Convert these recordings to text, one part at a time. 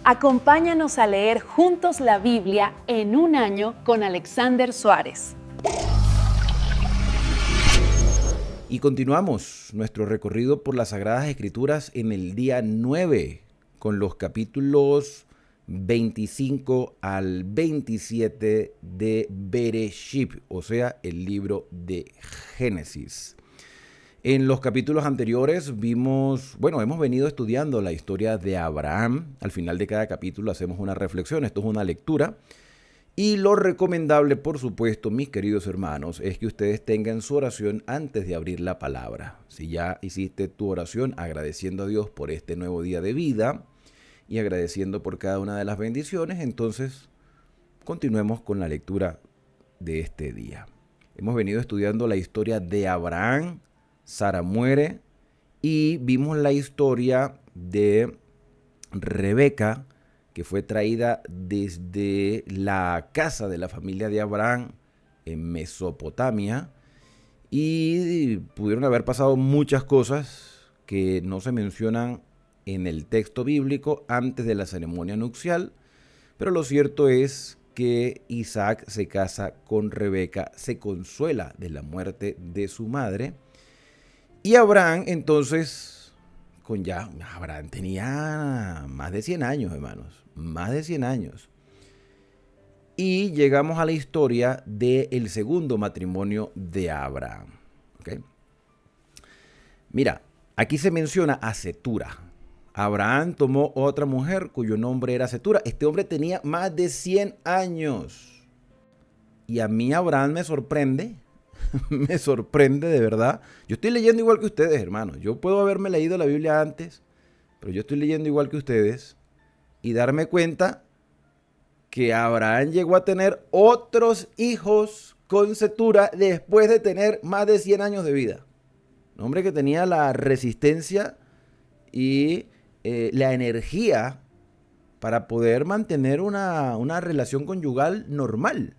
Acompáñanos a leer juntos la Biblia en un año con Alexander Suárez. Y continuamos nuestro recorrido por las Sagradas Escrituras en el día 9, con los capítulos 25 al 27 de Bereshit, o sea, el libro de Génesis. En los capítulos anteriores hemos venido estudiando la historia de Abraham. Al final de cada capítulo hacemos una reflexión, esto es una lectura. Y lo recomendable, por supuesto, mis queridos hermanos, es que ustedes tengan su oración antes de abrir la palabra. Si ya hiciste tu oración agradeciendo a Dios por este nuevo día de vida y agradeciendo por cada una de las bendiciones, entonces continuemos con la lectura de este día. Hemos venido estudiando la historia de Abraham. Sara muere y vimos la historia de Rebeca, que fue traída desde la casa de la familia de Abraham en Mesopotamia, y pudieron haber pasado muchas cosas que no se mencionan en el texto bíblico antes de la ceremonia nupcial, pero lo cierto es que Isaac se casa con Rebeca, se consuela de la muerte de su madre. Y Abraham, entonces, Abraham tenía más de 100 años, hermanos, más de 100 años. Y llegamos a la historia del segundo matrimonio de Abraham. ¿Okay? Mira, aquí se menciona a Cetura. Abraham tomó otra mujer cuyo nombre era Cetura. Este hombre tenía más de 100 años. Y a mí Abraham me sorprende. Me sorprende de verdad. Yo estoy leyendo igual que ustedes, hermanos. Yo puedo haberme leído la Biblia antes, pero yo estoy leyendo igual que ustedes y darme cuenta que Abraham llegó a tener otros hijos con Cetura después de tener más de 100 años de vida. Un hombre que tenía la resistencia y la energía para poder mantener una relación conyugal normal,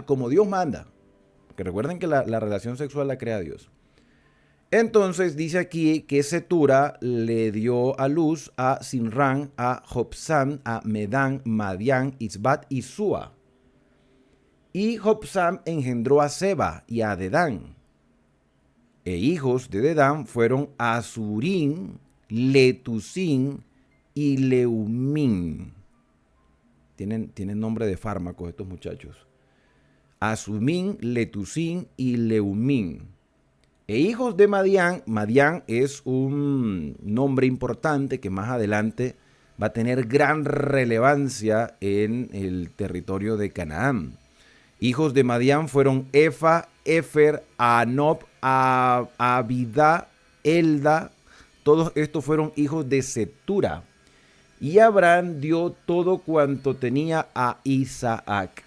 como Dios manda. Que recuerden que la relación sexual la crea Dios. Entonces dice aquí que Cetura le dio a luz a Sinrán, a Jobsam, a Medán, Madián, Isbat y Sua. Y Jobsam engendró a Seba y a Dedán. E hijos de Dedán fueron Asurín, Letusín y Leumín. Tienen nombre de fármacos estos muchachos. Asumín, Letusín y Leumín. E hijos de Madián. Madián es un nombre importante que más adelante va a tener gran relevancia en el territorio de Canaán. Hijos de Madián fueron Efa, Efer, Anob, Abidá, Elda. Todos estos fueron hijos de Cetura. Y Abraham dio todo cuanto tenía a Isaac.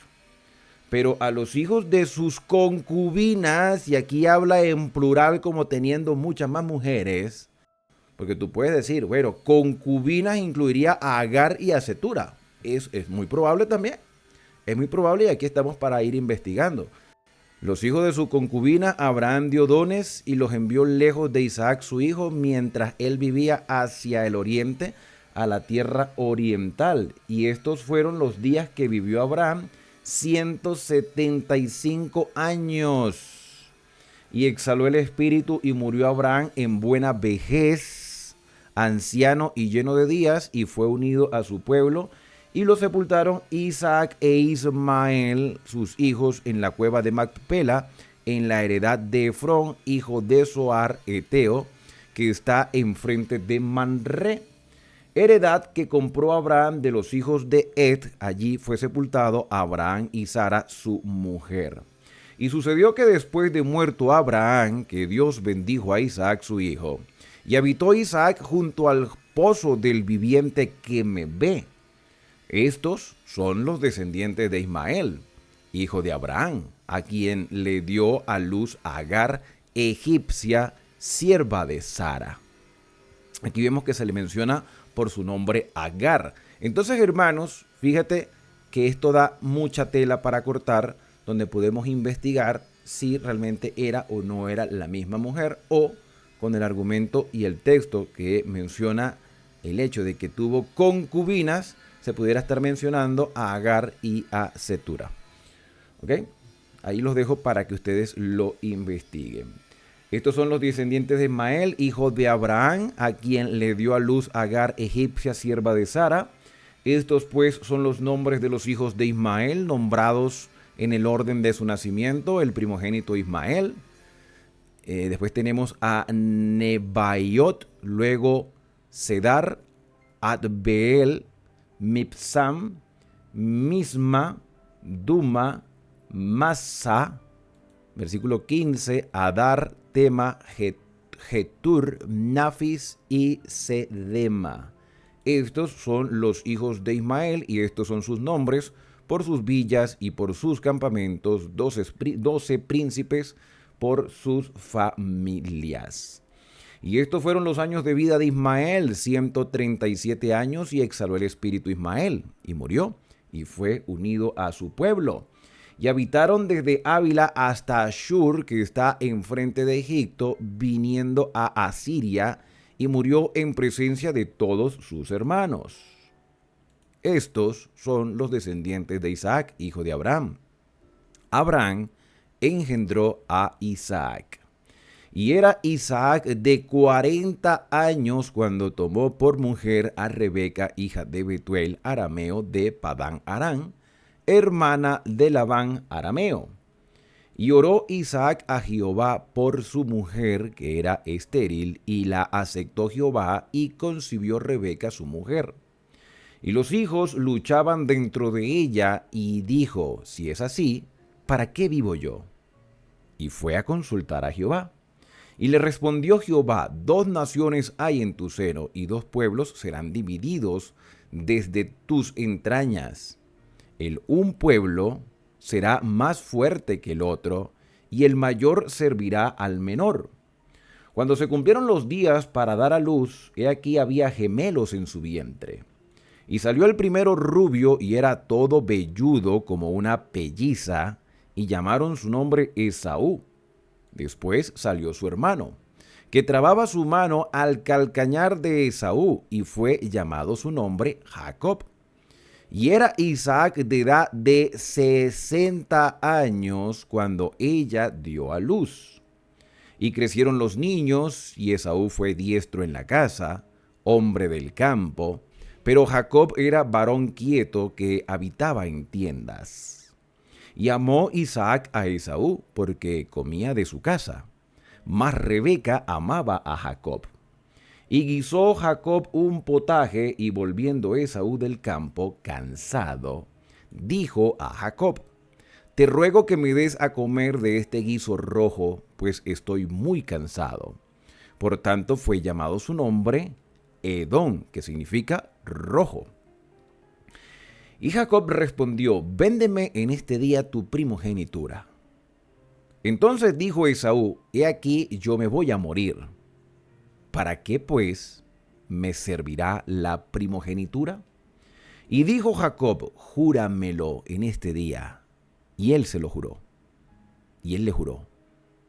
Pero a los hijos de sus concubinas, y aquí habla en plural como teniendo muchas más mujeres, porque tú puedes decir, bueno, concubinas incluiría a Agar y a Cetura. Es muy probable también. Es muy probable y aquí estamos para ir investigando. Los hijos de su concubina, Abraham dio dones y los envió lejos de Isaac su hijo, mientras él vivía hacia el oriente, a la tierra oriental. Y estos fueron los días que vivió Abraham, 175 años. Y exhaló el espíritu y murió Abraham en buena vejez, anciano y lleno de días, y fue unido a su pueblo, y lo sepultaron Isaac e Ismael, sus hijos, en la cueva de Macpela, en la heredad de Efrón, hijo de Zoar Eteo, que está enfrente de Manré. Heredad que compró Abraham de los hijos de Et. Allí fue sepultado Abraham y Sara, su mujer. Y sucedió que después de muerto Abraham, que Dios bendijo a Isaac su hijo, y habitó Isaac junto al pozo del viviente que me ve. Estos son los descendientes de Ismael, hijo de Abraham, a quien le dio a luz Agar, egipcia, sierva de Sara. Aquí vemos que se le menciona por su nombre Agar. Entonces, hermanos, fíjate que esto da mucha tela para cortar, donde podemos investigar si realmente era o no era la misma mujer, o con el argumento y el texto que menciona el hecho de que tuvo concubinas, se pudiera estar mencionando a Agar y a Cetura. ¿Ok? Ahí los dejo para que ustedes lo investiguen. Estos son los descendientes de Ismael, hijo de Abraham, a quien le dio a luz Agar, egipcia, sierva de Sara. Estos pues son los nombres de los hijos de Ismael, nombrados en el orden de su nacimiento, el primogénito Ismael. Después tenemos a Nebaiot, luego Cedar, Adbeel, Mipsam, Misma, Duma, Massa, versículo 15, Adar, Tema, Getur, Nafis y Sedema. Estos son los hijos de Ismael y estos son sus nombres por sus villas y por sus campamentos, 12 príncipes por sus familias. Y estos fueron los años de vida de Ismael, 137 años, y exhaló el espíritu Ismael, y murió, y fue unido a su pueblo. Y habitaron desde Ávila hasta Ashur, que está enfrente de Egipto, viniendo a Asiria, y murió en presencia de todos sus hermanos. Estos son los descendientes de Isaac, hijo de Abraham. Abraham engendró a Isaac. Y era Isaac de 40 años cuando tomó por mujer a Rebeca, hija de Betuel, arameo de Padán Aram, hermana de Labán arameo. Y oró Isaac a Jehová por su mujer, que era estéril, y la aceptó Jehová, y concibió Rebeca su mujer. Y los hijos luchaban dentro de ella, y dijo, si es así, ¿para qué vivo yo? Y fue a consultar a Jehová. Y le respondió Jehová, 2 naciones hay en tu seno, y 2 pueblos serán divididos desde tus entrañas. Un pueblo será más fuerte que el otro, y el mayor servirá al menor. Cuando se cumplieron los días para dar a luz, he aquí había gemelos en su vientre. Y salió el primero rubio, y era todo velludo como una pelliza, y llamaron su nombre Esaú. Después salió su hermano, que trababa su mano al calcañar de Esaú, y fue llamado su nombre Jacob. Y era Isaac de edad de 60 años cuando ella dio a luz. Y crecieron los niños, y Esaú fue diestro en la casa, hombre del campo, pero Jacob era varón quieto que habitaba en tiendas. Y amó Isaac a Esaú, porque comía de su casa, mas Rebeca amaba a Jacob. Y guisó Jacob un potaje, y volviendo Esaú del campo, cansado, dijo a Jacob, te ruego que me des a comer de este guiso rojo, pues estoy muy cansado. Por tanto fue llamado su nombre Edom, que significa rojo. Y Jacob respondió, véndeme en este día tu primogenitura. Entonces dijo Esaú, he aquí yo me voy a morir. ¿Para qué, pues, me servirá la primogenitura? Y dijo Jacob, júramelo en este día. Y él se lo juró. Y él le juró.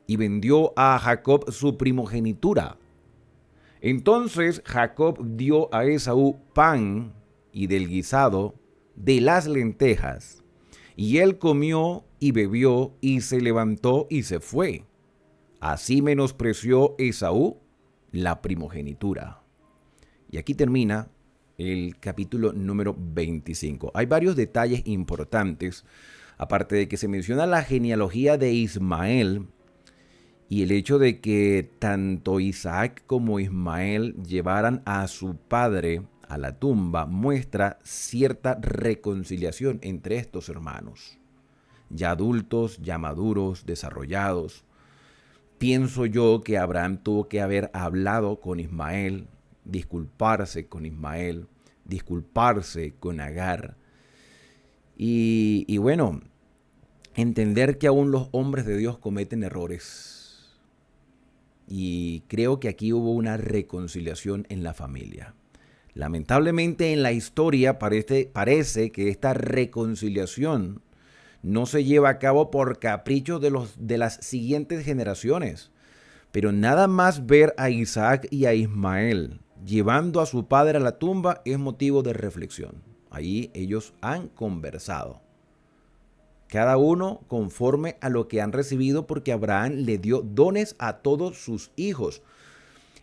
Y vendió a Jacob su primogenitura. Entonces Jacob dio a Esaú pan y del guisado de las lentejas. Y él comió y bebió y se levantó y se fue. Así menospreció Esaú la primogenitura. Y aquí termina el capítulo número 25. Hay varios detalles importantes, aparte de que se menciona la genealogía de Ismael y el hecho de que tanto Isaac como Ismael llevaran a su padre a la tumba, muestra cierta reconciliación entre estos hermanos, ya adultos, ya maduros, desarrollados. Pienso yo que Abraham tuvo que haber hablado con Ismael, disculparse con Ismael, disculparse con Agar. Y bueno, entender que aún los hombres de Dios cometen errores. Y creo que aquí hubo una reconciliación en la familia. Lamentablemente en la historia parece que esta reconciliación no se lleva a cabo por caprichos de las siguientes generaciones. Pero nada más ver a Isaac y a Ismael llevando a su padre a la tumba es motivo de reflexión. Ahí ellos han conversado. Cada uno conforme a lo que han recibido, porque Abraham le dio dones a todos sus hijos.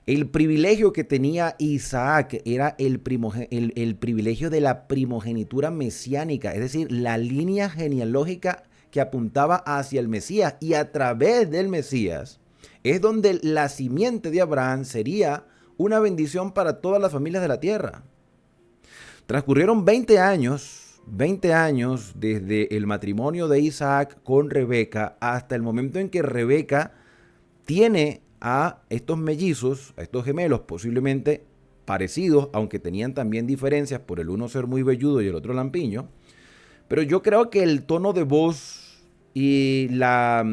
El privilegio que tenía Isaac era el privilegio de la primogenitura mesiánica, es decir, la línea genealógica que apuntaba hacia el Mesías, y a través del Mesías es donde la simiente de Abraham sería una bendición para todas las familias de la tierra. Transcurrieron 20 años desde el matrimonio de Isaac con Rebeca hasta el momento en que Rebeca tiene a estos mellizos, a estos gemelos posiblemente parecidos, aunque tenían también diferencias por el uno ser muy velludo y el otro lampiño. Pero yo creo que el tono de voz y la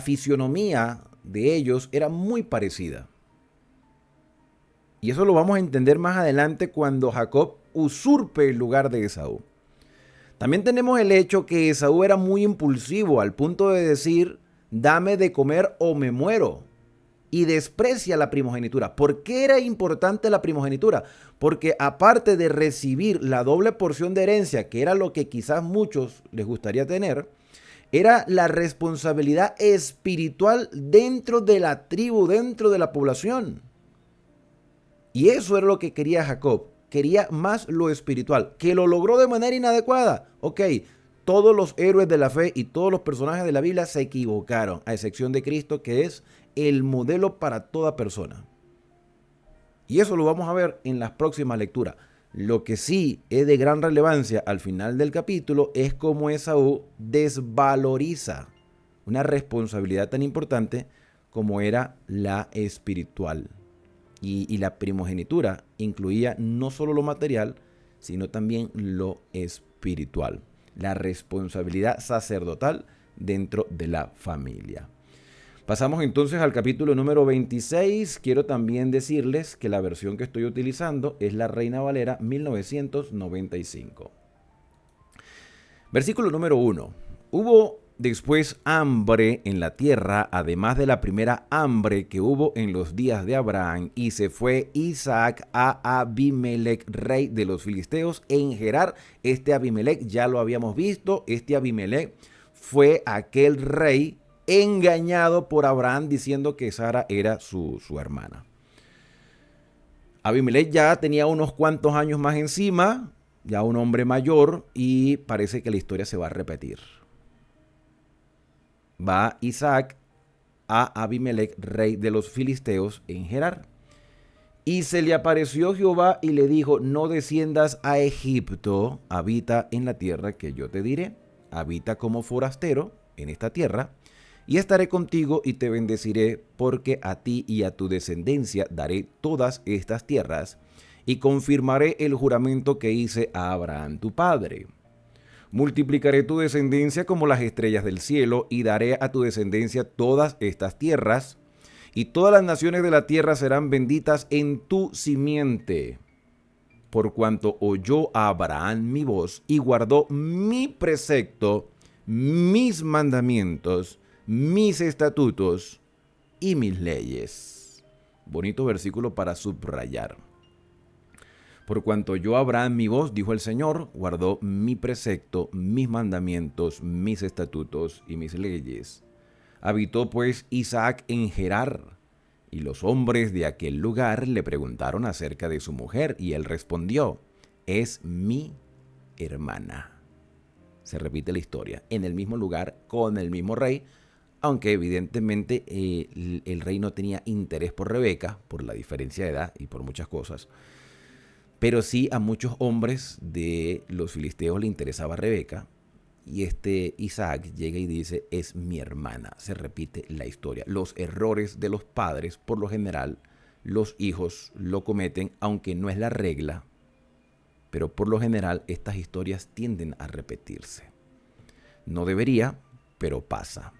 fisionomía de ellos era muy parecida. Y eso lo vamos a entender más adelante cuando Jacob usurpe el lugar de Esaú. También tenemos el hecho que Esaú era muy impulsivo al punto de decir, dame de comer o me muero, y desprecia la primogenitura. ¿Por qué era importante la primogenitura? Porque aparte de recibir la doble porción de herencia, que era lo que quizás muchos les gustaría tener, era la responsabilidad espiritual dentro de la tribu, dentro de la población. Y eso era lo que quería Jacob. Quería más lo espiritual, que lo logró de manera inadecuada. Ok, todos los héroes de la fe y todos los personajes de la Biblia se equivocaron, a excepción de Cristo, que es el modelo para toda persona. Y eso lo vamos a ver en las próximas lecturas. Lo que sí es de gran relevancia al final del capítulo es cómo Esaú desvaloriza una responsabilidad tan importante como era la espiritual. Y la primogenitura incluía no solo lo material, sino también lo espiritual. La responsabilidad sacerdotal dentro de la familia. Pasamos entonces al capítulo número 26. Quiero también decirles que la versión que estoy utilizando es la Reina Valera 1995. Versículo número 1. Hubo después hambre en la tierra, además de la primera hambre que hubo en los días de Abraham, y se fue Isaac a Abimelec, rey de los filisteos, en Gerar. Este Abimelec ya lo habíamos visto. Este Abimelec fue aquel rey engañado por Abraham diciendo que Sara era su hermana. Abimelec ya tenía unos cuantos años más encima, ya un hombre mayor, y parece que la historia se va a repetir. Va Isaac a Abimelec, rey de los filisteos, en Gerar. Y se le apareció Jehová y le dijo, no desciendas a Egipto, habita en la tierra que yo te diré, habita como forastero en esta tierra, y estaré contigo y te bendeciré, porque a ti y a tu descendencia daré todas estas tierras, y confirmaré el juramento que hice a Abraham tu padre. Multiplicaré tu descendencia como las estrellas del cielo, y daré a tu descendencia todas estas tierras, y todas las naciones de la tierra serán benditas en tu simiente. Por cuanto oyó a Abraham mi voz, y guardó mi precepto, mis mandamientos, mis estatutos y mis leyes. Bonito versículo para subrayar. Por cuanto oyó a Abraham mi voz, dijo el Señor, guardó mi precepto, mis mandamientos, mis estatutos y mis leyes. Habitó pues Isaac en Gerar, y los hombres de aquel lugar le preguntaron acerca de su mujer, y él respondió, es mi hermana. Se repite la historia, en el mismo lugar, con el mismo rey, aunque evidentemente el rey no tenía interés por Rebeca, por la diferencia de edad y por muchas cosas. Pero sí a muchos hombres de los filisteos le interesaba Rebeca, y este Isaac llega y dice, es mi hermana. Se repite la historia. Los errores de los padres, por lo general, los hijos lo cometen, aunque no es la regla, pero por lo general estas historias tienden a repetirse. No debería, pero pasa.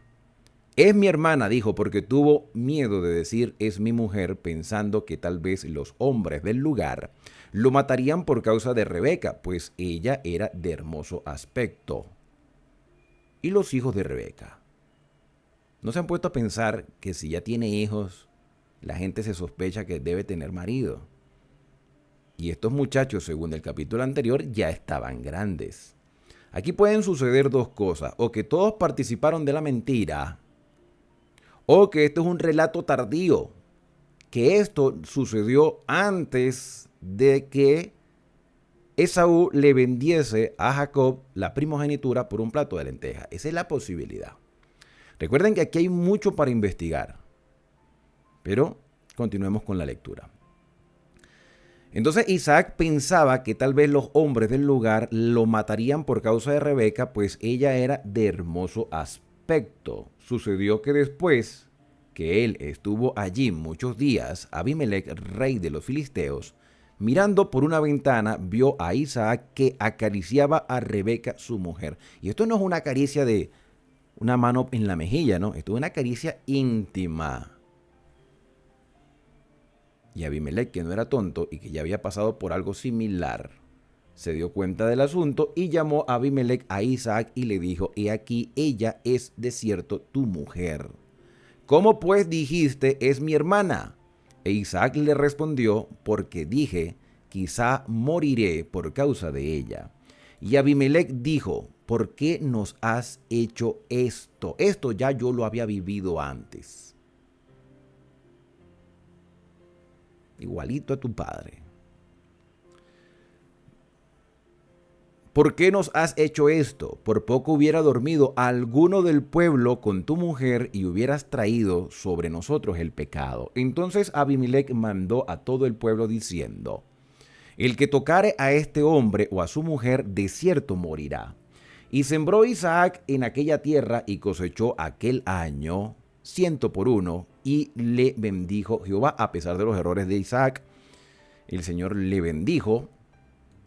Es mi hermana, dijo, porque tuvo miedo de decir es mi mujer, pensando que tal vez los hombres del lugar lo matarían por causa de Rebeca, pues ella era de hermoso aspecto. Y los hijos de Rebeca. ¿No se han puesto a pensar que si ya tiene hijos, la gente se sospecha que debe tener marido. Y estos muchachos, según el capítulo anterior, ya estaban grandes. Aquí pueden suceder dos cosas: o que todos participaron de la mentira, o que esto es un relato tardío, que esto sucedió antes de que Esaú le vendiese a Jacob la primogenitura por un plato de lentejas. Esa es la posibilidad. Recuerden que aquí hay mucho para investigar, pero continuemos con la lectura. Entonces Isaac pensaba que tal vez los hombres del lugar lo matarían por causa de Rebeca, pues ella era de hermoso aspecto. Sucedió que después que él estuvo allí muchos días, Abimelec, rey de los filisteos, mirando por una ventana, vio a Isaac que acariciaba a Rebeca, su mujer. Y esto no es una caricia de una mano en la mejilla, ¿no? Esto es una caricia íntima. Y Abimelec, que no era tonto y que ya había pasado por algo similar, se dio cuenta del asunto y llamó a Abimelec a Isaac y le dijo: he aquí, ella es de cierto tu mujer. ¿Cómo pues dijiste, es mi hermana? E Isaac le respondió: porque dije, quizá moriré por causa de ella. Y Abimelec dijo: ¿por qué nos has hecho esto? Esto ya yo lo había vivido antes. Igualito a tu padre. ¿Por qué nos has hecho esto? Por poco hubiera dormido alguno del pueblo con tu mujer y hubieras traído sobre nosotros el pecado. Entonces Abimelec mandó a todo el pueblo diciendo: el que tocare a este hombre o a su mujer, de cierto morirá. Y sembró Isaac en aquella tierra y cosechó aquel año 100 por 1, y le bendijo Jehová a pesar de los errores de Isaac. El Señor le bendijo,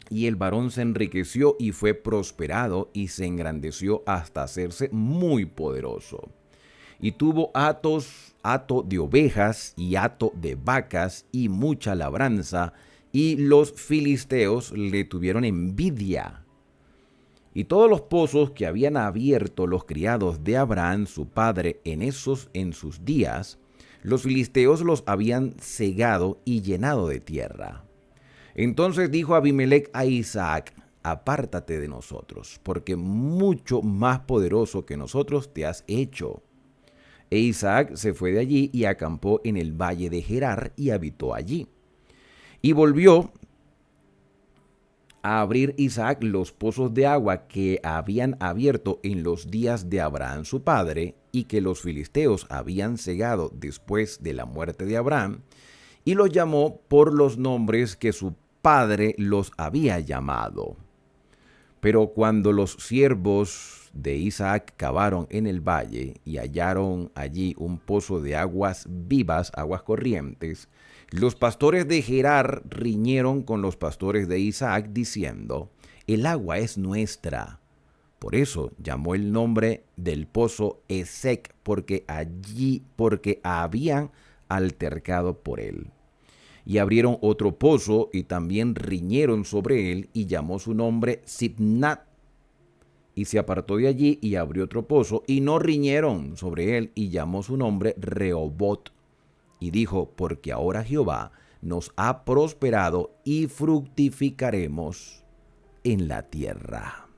y el varón se enriqueció y fue prosperado y se engrandeció hasta hacerse muy poderoso. Y tuvo hato de ovejas y hato de vacas y mucha labranza, y los filisteos le tuvieron envidia. Y todos los pozos que habían abierto los criados de Abraham, su padre, en sus días, los filisteos los habían cegado y llenado de tierra. Entonces dijo Abimelec a Isaac: apártate de nosotros, porque mucho más poderoso que nosotros te has hecho. E Isaac se fue de allí y acampó en el valle de Gerar y habitó allí. Y volvió a abrir Isaac los pozos de agua que habían abierto en los días de Abraham su padre, y que los filisteos habían cegado después de la muerte de Abraham, y los llamó por los nombres que su padre los había llamado. Pero cuando los siervos de Isaac cavaron en el valle y hallaron allí un pozo de aguas vivas, aguas corrientes, los pastores de Gerar riñeron con los pastores de Isaac diciendo: el agua es nuestra. Por eso llamó el nombre del pozo Esec, porque habían altercado por él. Y abrieron otro pozo y también riñeron sobre él, y llamó su nombre Sibnat. Y se apartó de allí y abrió otro pozo, y no riñeron sobre él, y llamó su nombre Rehobot. Y dijo: porque ahora Jehová nos ha prosperado y fructificaremos en la tierra.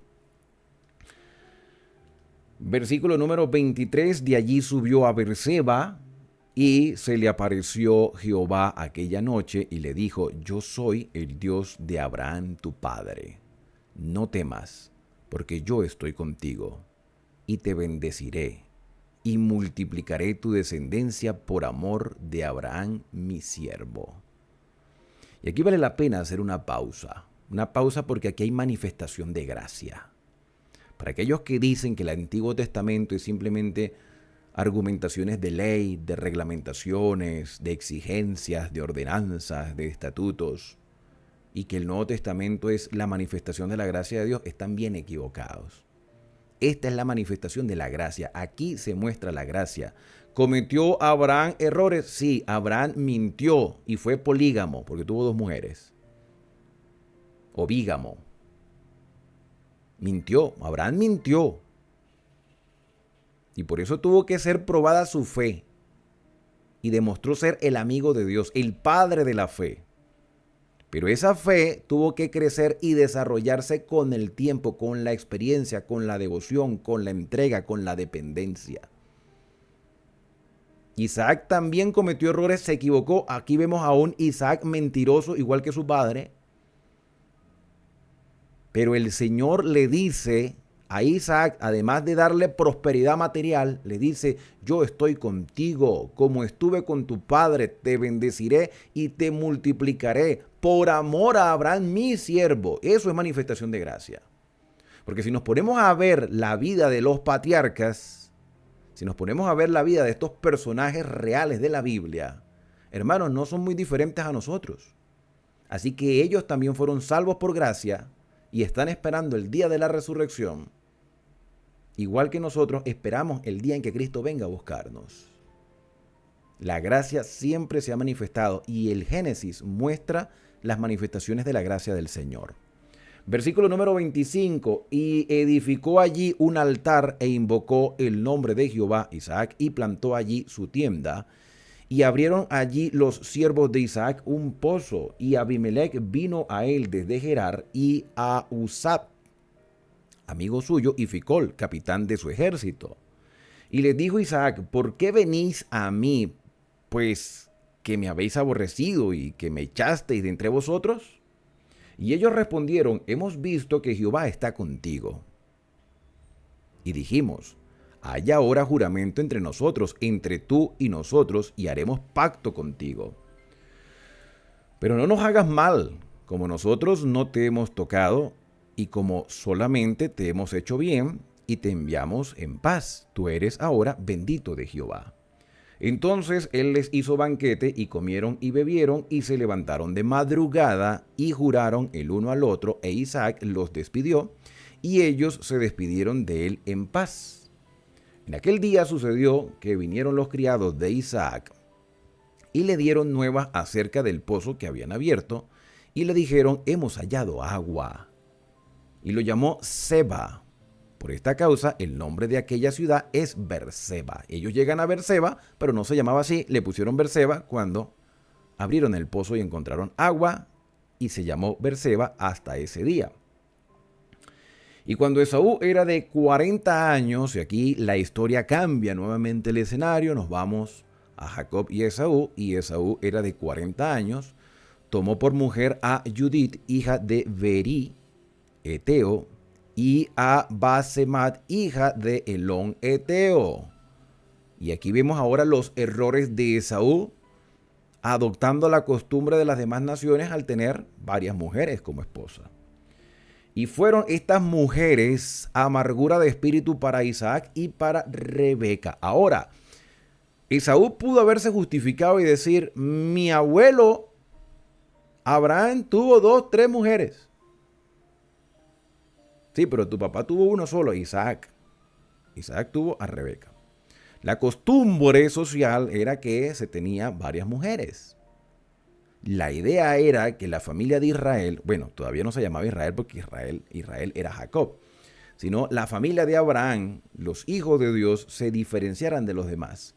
Versículo número 23. De allí subió a Beerseba, y se le apareció Jehová aquella noche y le dijo: yo soy el Dios de Abraham tu padre. No temas, porque yo estoy contigo, y te bendeciré, y multiplicaré tu descendencia por amor de Abraham mi siervo. Y aquí vale la pena hacer una pausa porque aquí hay manifestación de gracia. Para aquellos que dicen que el Antiguo Testamento es simplemente argumentaciones de ley, de reglamentaciones, de exigencias, de ordenanzas, de estatutos, y que el Nuevo Testamento es la manifestación de la gracia de Dios, están bien equivocados. Esta es la manifestación de la gracia. Aquí se muestra la gracia. ¿Cometió Abraham errores? Sí, Abraham mintió y fue polígamo porque tuvo 2 mujeres. O bígamo. Mintió, Abraham mintió. Y por eso tuvo que ser probada su fe. y demostró ser el amigo de Dios, el padre de la fe. Pero esa fe tuvo que crecer y desarrollarse con el tiempo, con la experiencia, con la devoción, con la entrega, con la dependencia. Isaac también cometió errores, se equivocó. Aquí vemos a un Isaac mentiroso, igual que su padre. Pero el Señor le dice a Isaac, además de darle prosperidad material, le dice: yo estoy contigo, como estuve con tu padre, te bendeciré y te multiplicaré por amor a Abraham, mi siervo. Eso es manifestación de gracia. Porque si nos ponemos a ver la vida de los patriarcas, si nos ponemos a ver la vida de estos personajes reales de la Biblia, hermanos, no son muy diferentes a nosotros. Así que ellos también fueron salvos por gracia y están esperando el día de la resurrección. Igual que nosotros esperamos el día en que Cristo venga a buscarnos. La gracia siempre se ha manifestado y el Génesis muestra las manifestaciones de la gracia del Señor. Versículo número 25. Y edificó allí un altar e invocó el nombre de Jehová, Isaac, y plantó allí su tienda. Y abrieron allí los siervos de Isaac un pozo, y Abimelech vino a él desde Gerar, y a Usab, amigo suyo, y Ficol, capitán de su ejército. Y les dijo Isaac: ¿por qué venís a mí, pues que me habéis aborrecido y que me echasteis de entre vosotros? Y ellos respondieron: hemos visto que Jehová está contigo. Y dijimos: haya ahora juramento entre nosotros, entre tú y nosotros, y haremos pacto contigo. Pero no nos hagas mal, como nosotros no te hemos tocado, y como solamente te hemos hecho bien, y te enviamos en paz. Tú eres ahora bendito de Jehová. Entonces él les hizo banquete, y comieron y bebieron, y se levantaron de madrugada, y juraron el uno al otro, e Isaac los despidió, y ellos se despidieron de él en paz. En aquel día sucedió que vinieron los criados de Isaac, y le dieron nuevas acerca del pozo que habían abierto, y le dijeron: hemos hallado agua. Y lo llamó Seba. Por esta causa, el nombre de aquella ciudad es Berseba. Ellos llegan a Berseba, pero no se llamaba así, le pusieron Berseba cuando abrieron el pozo y encontraron agua, y se llamó Berseba hasta ese día. Y cuando Esaú era de 40 años, y aquí la historia cambia nuevamente el escenario, nos vamos a Jacob y Esaú era de 40 años, tomó por mujer a Judith, hija de Berí, Eteo, y a Basemat, hija de Elón, Eteo. Y aquí vemos ahora los errores de Esaú, adoptando la costumbre de las demás naciones al tener varias mujeres como esposa. Y fueron estas mujeres amargura de espíritu para Isaac y para Rebeca. Ahora, Esaú pudo haberse justificado y decir: mi abuelo Abraham tuvo 2, 3 mujeres. Sí, pero tu papá tuvo uno solo, Isaac. Isaac tuvo a Rebeca. La costumbre social era que se tenía varias mujeres. La idea era que la familia de Israel, bueno, todavía no se llamaba Israel porque Israel era Jacob, sino la familia de Abraham, los hijos de Dios, se diferenciaran de los demás.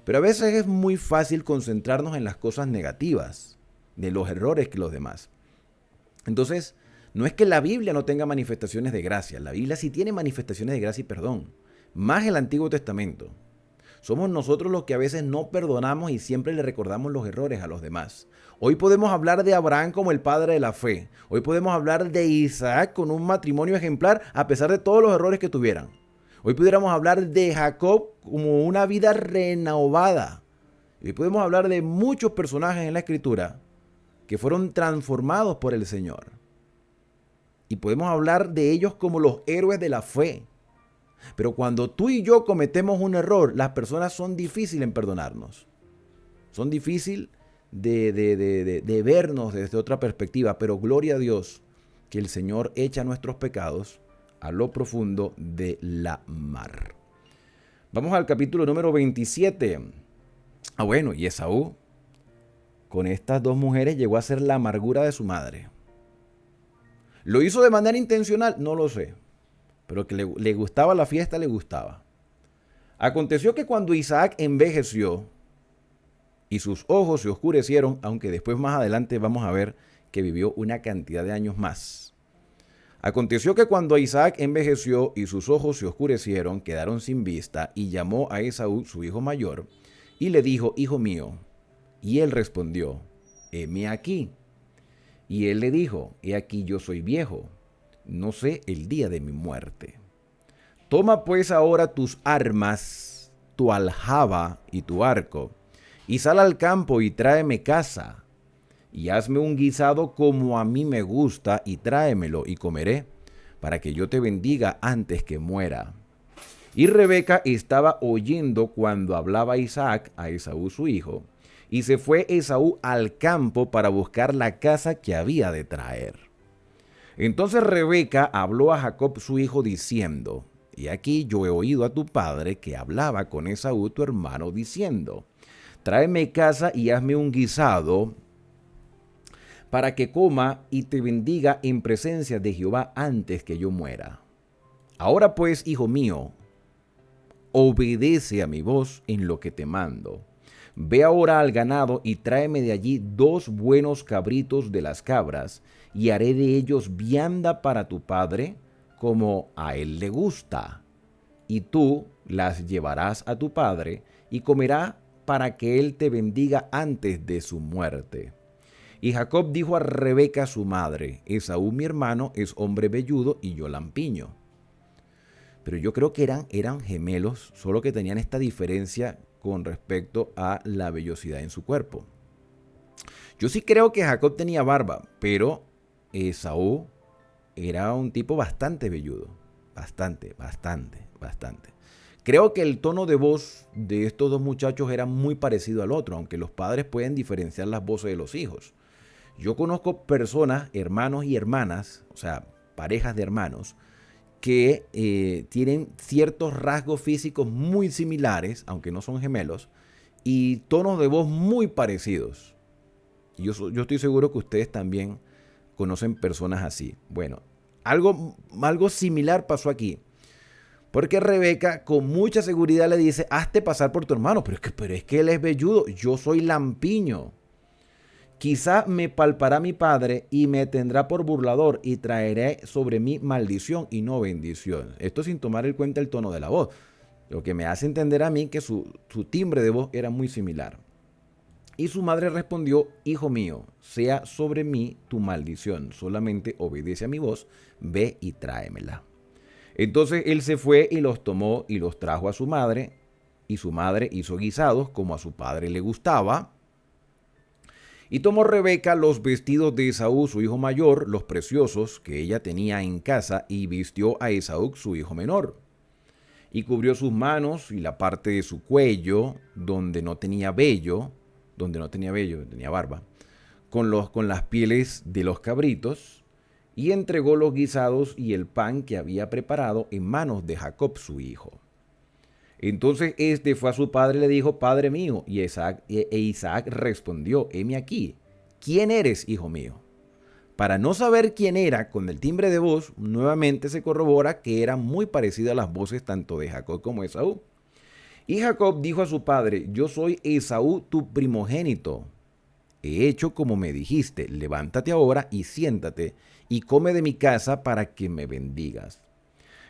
Pero a veces es muy fácil concentrarnos en las cosas negativas, de los errores que los demás. Entonces, no es que la Biblia no tenga manifestaciones de gracia. La Biblia sí tiene manifestaciones de gracia y perdón. Más el Antiguo Testamento. Somos nosotros los que a veces no perdonamos y siempre le recordamos los errores a los demás. Hoy podemos hablar de Abraham como el padre de la fe. Hoy podemos hablar de Isaac con un matrimonio ejemplar a pesar de todos los errores que tuvieran. Hoy pudiéramos hablar de Jacob como una vida renovada. Hoy podemos hablar de muchos personajes en la Escritura que fueron transformados por el Señor. Y podemos hablar de ellos como los héroes de la fe. Pero cuando tú y yo cometemos un error, las personas son difíciles en perdonarnos. Son difíciles de vernos desde otra perspectiva. Pero gloria a Dios que el Señor echa nuestros pecados a lo profundo de la mar. Vamos al capítulo número 27. Bueno, y Esaú con estas 2 mujeres llegó a ser la amargura de su madre. ¿Lo hizo de manera intencional? No lo sé. Pero que le gustaba la fiesta, le gustaba. Aconteció que cuando Isaac envejeció, y sus ojos se oscurecieron, aunque después más adelante vamos a ver que vivió una cantidad de años más. Aconteció que cuando Isaac envejeció y sus ojos se oscurecieron, quedaron sin vista, y llamó a Esaú, su hijo mayor, y le dijo: hijo mío. Y él respondió: heme aquí. Y él le dijo: he aquí yo soy viejo, no sé el día de mi muerte. Toma pues ahora tus armas, tu aljaba y tu arco, y sal al campo y tráeme caza, y hazme un guisado como a mí me gusta, y tráemelo y comeré, para que yo te bendiga antes que muera. Y Rebeca estaba oyendo cuando hablaba Isaac a Esaú su hijo, y se fue Esaú al campo para buscar la caza que había de traer. Entonces Rebeca habló a Jacob su hijo diciendo: y aquí yo he oído a tu padre que hablaba con Esaú tu hermano diciendo: tráeme caza y hazme un guisado para que coma y te bendiga en presencia de Jehová antes que yo muera. Ahora pues, hijo mío, obedece a mi voz en lo que te mando. Ve ahora al ganado y tráeme de allí 2 buenos cabritos de las cabras, y haré de ellos vianda para tu padre, como a él le gusta. Y tú las llevarás a tu padre, y comerá para que él te bendiga antes de su muerte. Y Jacob dijo a Rebeca su madre: Esaú mi hermano es hombre velludo y yo lampiño. Pero yo creo que eran gemelos, solo que tenían esta diferencia con respecto a la vellosidad en su cuerpo. Yo sí creo que Jacob tenía barba, pero Esaú era un tipo bastante velludo. Bastante. Creo que el tono de voz de estos dos muchachos era muy parecido al otro, aunque los padres pueden diferenciar las voces de los hijos. Yo conozco personas, hermanos y hermanas, o sea, parejas de hermanos, que tienen ciertos rasgos físicos muy similares, aunque no son gemelos, y tonos de voz muy parecidos. Yo estoy seguro que ustedes también conocen personas así. Bueno, algo similar pasó aquí. Porque Rebeca con mucha seguridad le dice: hazte pasar por tu hermano. Pero es que él es velludo, yo soy lampiño. Quizá me palpará mi padre y me tendrá por burlador, y traeré sobre mí maldición y no bendición. Esto sin tomar en cuenta el tono de la voz, lo que me hace entender a mí que su timbre de voz era muy similar. Y su madre respondió: hijo mío, sea sobre mí tu maldición, solamente obedece a mi voz, ve y tráemela. Entonces él se fue y los tomó y los trajo a su madre, y su madre hizo guisados como a su padre le gustaba. Y tomó Rebeca los vestidos de Esaú, su hijo mayor, los preciosos que ella tenía en casa, y vistió a Esaú, su hijo menor. Y cubrió sus manos y la parte de su cuello, donde no tenía vello, tenía barba, con las pieles de los cabritos, y entregó los guisados y el pan que había preparado en manos de Jacob, su hijo. Entonces este fue a su padre y le dijo: padre mío. Y Isaac respondió: heme aquí. ¿Quién eres, hijo mío? Para no saber quién era, con el timbre de voz, nuevamente se corrobora que eran muy parecidas las voces tanto de Jacob como de Esaú. Y Jacob dijo a su padre: yo soy Esaú, tu primogénito. He hecho como me dijiste, levántate ahora y siéntate, y come de mi casa para que me bendigas.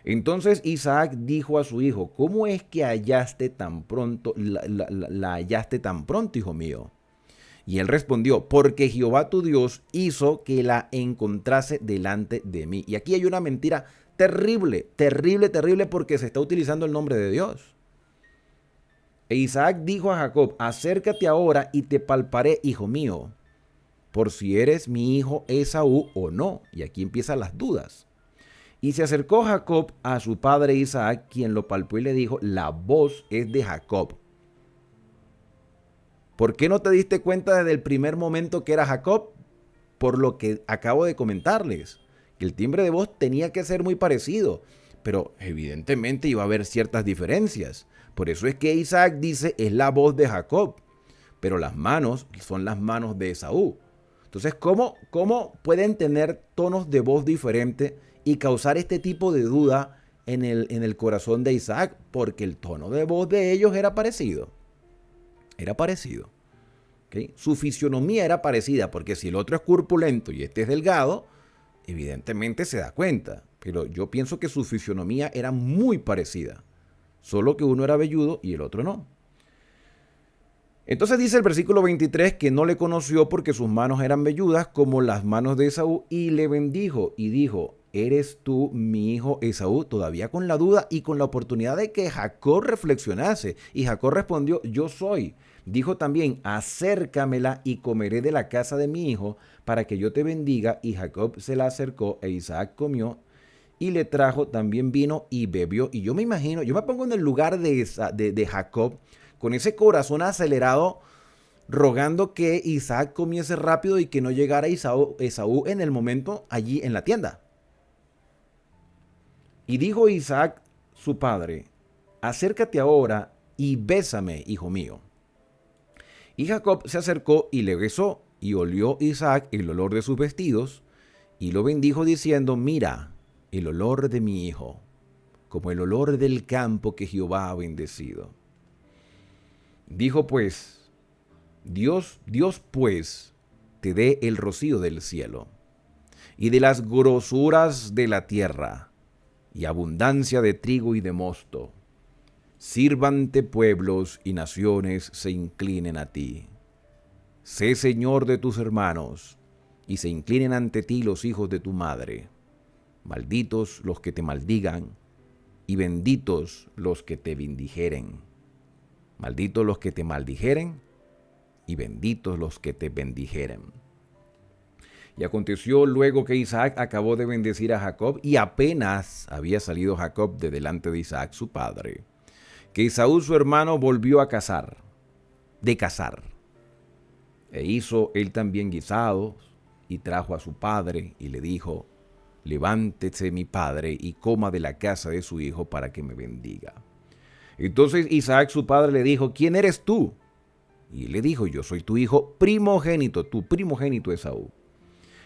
Entonces Isaac dijo a su hijo: ¿cómo es que hallaste tan pronto, la hallaste tan pronto, hijo mío? Y él respondió: porque Jehová tu Dios hizo que la encontrase delante de mí. Y aquí hay una mentira terrible, porque se está utilizando el nombre de Dios. E Isaac dijo a Jacob: acércate ahora y te palparé, hijo mío, por si eres mi hijo Esaú o no. Y aquí empiezan las dudas. Y se acercó Jacob a su padre Isaac, quien lo palpó y le dijo: la voz es de Jacob. ¿Por qué no te diste cuenta desde el primer momento que era Jacob? Por lo que acabo de comentarles, que el timbre de voz tenía que ser muy parecido, pero evidentemente iba a haber ciertas diferencias. Por eso es que Isaac dice: es la voz de Jacob, pero las manos son las manos de Esaú. Entonces, ¿cómo pueden tener tonos de voz diferentes y causar este tipo de duda en el corazón de Isaac? Porque el tono de voz de ellos era parecido. Era parecido. ¿ok? Su fisionomía era parecida, porque si el otro es corpulento y este es delgado, evidentemente se da cuenta. Pero yo pienso que su fisionomía era muy parecida, solo que uno era velludo y el otro no. Entonces dice el versículo 23 que no le conoció porque sus manos eran velludas como las manos de Esaú, y le bendijo y dijo: ¿eres tú mi hijo Esaú? Todavía con la duda y con la oportunidad de que Jacob reflexionase. Y Jacob respondió: yo soy. Dijo también: acércamela y comeré de la casa de mi hijo para que yo te bendiga. Y Jacob se la acercó e Isaac comió y le trajo también vino y bebió. Y yo me imagino, yo me pongo en el lugar de Jacob, con ese corazón acelerado, rogando que Isaac comiese rápido y que no llegara Esaú en el momento allí en la tienda. Y dijo Isaac su padre: acércate ahora y bésame, hijo mío. Y Jacob se acercó y le besó, y olió Isaac el olor de sus vestidos, y lo bendijo diciendo: mira, el olor de mi hijo, como el olor del campo que Jehová ha bendecido. Dijo pues: Dios pues te dé el rocío del cielo, y de las grosuras de la tierra, y abundancia de trigo y de mosto. Sírvante pueblos y naciones se inclinen a ti. Sé señor de tus hermanos, y se inclinen ante ti los hijos de tu madre. Malditos los que te maldigan, y benditos los que te bendijeren. Malditos los que te maldijeren, y benditos los que te bendijeren. Y aconteció luego que Isaac acabó de bendecir a Jacob, y apenas había salido Jacob de delante de Isaac su padre, que Esaú su hermano volvió a cazar. E hizo él también guisados, y trajo a su padre, y le dijo: levántese mi padre, y coma de la casa de su hijo, para que me bendiga. Entonces Isaac su padre le dijo: ¿quién eres tú? Y él le dijo: yo soy tu hijo primogénito, tu primogénito Esaú.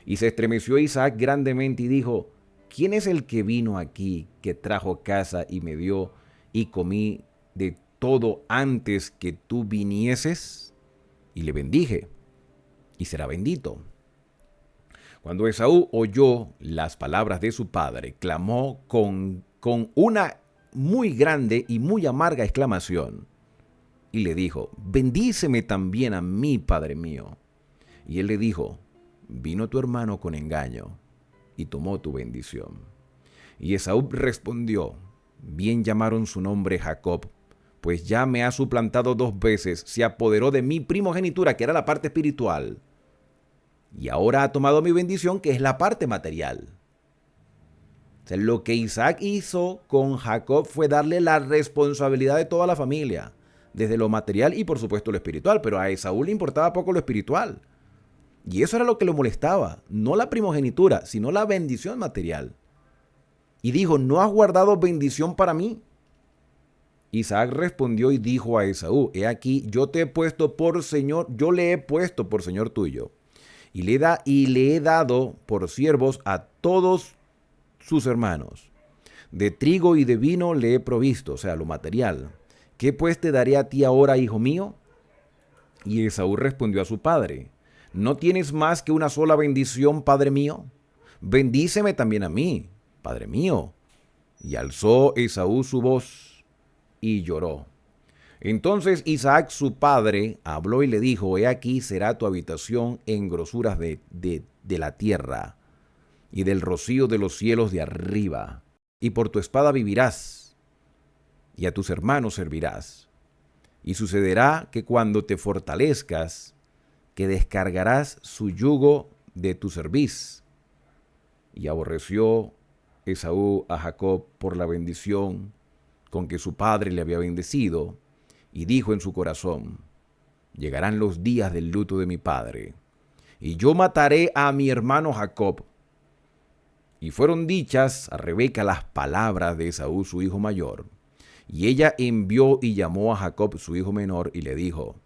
Y se estremeció Isaac grandemente y dijo: ¿quién es el que vino aquí, que trajo casa y me dio, y comí de todo antes que tú vinieses? Y le bendije, y será bendito. Cuando Esaú oyó las palabras de su padre, clamó con una muy grande y muy amarga exclamación, y le dijo: bendíceme también a mí, padre mío. Y él le dijo: vino tu hermano con engaño, y tomó tu bendición. Y Esaú respondió: bien llamaron su nombre Jacob, pues ya me ha suplantado 2 veces, se apoderó de mi primogenitura, que era la parte espiritual, y ahora ha tomado mi bendición, que es la parte material. O sea, lo que Isaac hizo con Jacob fue darle la responsabilidad de toda la familia, desde lo material y por supuesto lo espiritual, pero a Esaú le importaba poco lo espiritual. Y eso era lo que le molestaba, no la primogenitura, sino la bendición material. Y dijo: ¿no has guardado bendición para mí? Isaac respondió y dijo a Esaú: he aquí, yo te he puesto por señor, yo le he puesto por señor tuyo, y le he dado por siervos a todos sus hermanos. De trigo y de vino le he provisto, o sea, lo material. ¿Qué pues te daré a ti ahora, hijo mío? Y Esaú respondió a su padre: ¿no tienes más que una sola bendición, padre mío? Bendíceme también a mí, padre mío. Y alzó Esaú su voz y lloró. Entonces Isaac su padre habló y le dijo: he aquí será tu habitación en grosuras de la tierra, y del rocío de los cielos de arriba, y por tu espada vivirás, y a tus hermanos servirás. Y sucederá que cuando te fortalezcas, que descargarás su yugo de tu cerviz. Y aborreció Esaú a Jacob por la bendición con que su padre le había bendecido, y dijo en su corazón: llegarán los días del luto de mi padre, y yo mataré a mi hermano Jacob. Y fueron dichas a Rebeca las palabras de Esaú su hijo mayor, y ella envió y llamó a Jacob su hijo menor, y le dijo: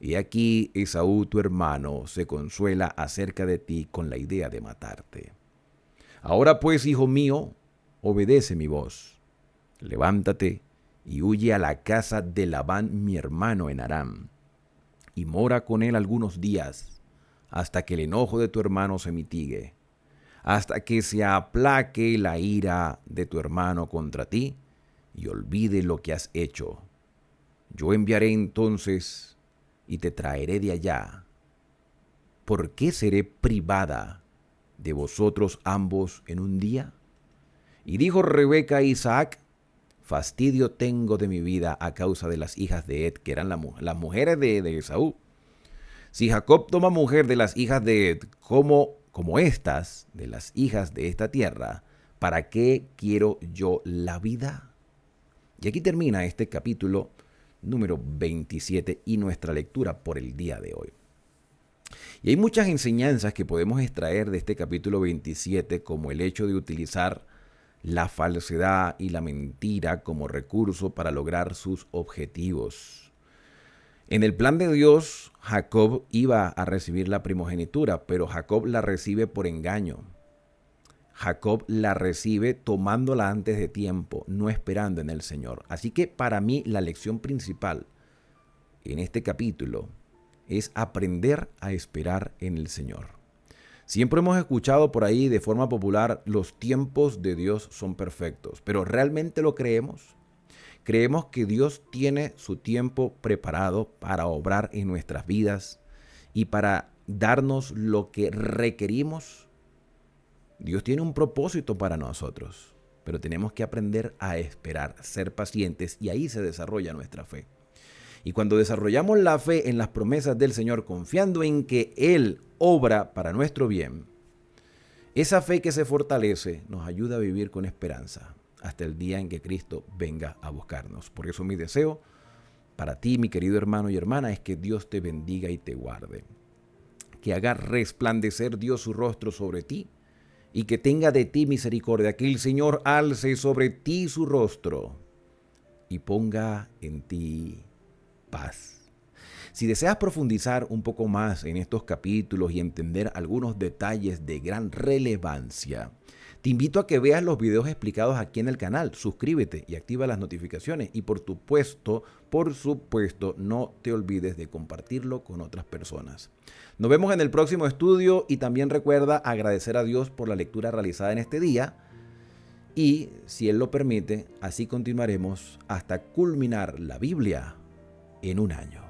he aquí Esaú tu hermano se consuela acerca de ti con la idea de matarte. Ahora pues, hijo mío, obedece mi voz. Levántate y huye a la casa de Labán mi hermano en Aram. y mora con él algunos días, hasta que el enojo de tu hermano se mitigue, hasta que se aplaque la ira de tu hermano contra ti y olvide lo que has hecho. Yo enviaré entonces y te traeré de allá. ¿Por qué seré privada de vosotros ambos en un día? Y dijo Rebeca a Isaac: fastidio tengo de mi vida a causa de las hijas de Ed, que eran las mujeres de Esaú. Si Jacob toma mujer de las hijas de Ed como estas, de las hijas de esta tierra, ¿para qué quiero yo la vida? Y aquí termina este capítulo número 27 y nuestra lectura por el día de hoy. Y hay muchas enseñanzas que podemos extraer de este capítulo 27, como el hecho de utilizar la falsedad y la mentira como recurso para lograr sus objetivos. En el plan de Dios, Jacob iba a recibir la primogenitura, pero Jacob la recibe por engaño. Jacob la recibe tomándola antes de tiempo, no esperando en el Señor. Así que para mí la lección principal en este capítulo es aprender a esperar en el Señor. Siempre hemos escuchado por ahí de forma popular: los tiempos de Dios son perfectos, pero ¿realmente lo creemos? ¿Creemos que Dios tiene su tiempo preparado para obrar en nuestras vidas y para darnos lo que requerimos? Dios tiene un propósito para nosotros, pero tenemos que aprender a esperar, ser pacientes, y ahí se desarrolla nuestra fe. Y cuando desarrollamos la fe en las promesas del Señor, confiando en que Él obra para nuestro bien, esa fe que se fortalece nos ayuda a vivir con esperanza hasta el día en que Cristo venga a buscarnos. Por eso mi deseo para ti, mi querido hermano y hermana, es que Dios te bendiga y te guarde, que haga resplandecer Dios su rostro sobre ti y que tenga de ti misericordia, que el Señor alce sobre ti su rostro y ponga en ti paz. Si deseas profundizar un poco más en estos capítulos y entender algunos detalles de gran relevancia, te invito a que veas los videos explicados aquí en el canal. Suscríbete y activa las notificaciones. Y por supuesto, no te olvides de compartirlo con otras personas. Nos vemos en el próximo estudio y también recuerda agradecer a Dios por la lectura realizada en este día. Y, si Él lo permite, así continuaremos hasta culminar la Biblia en un año.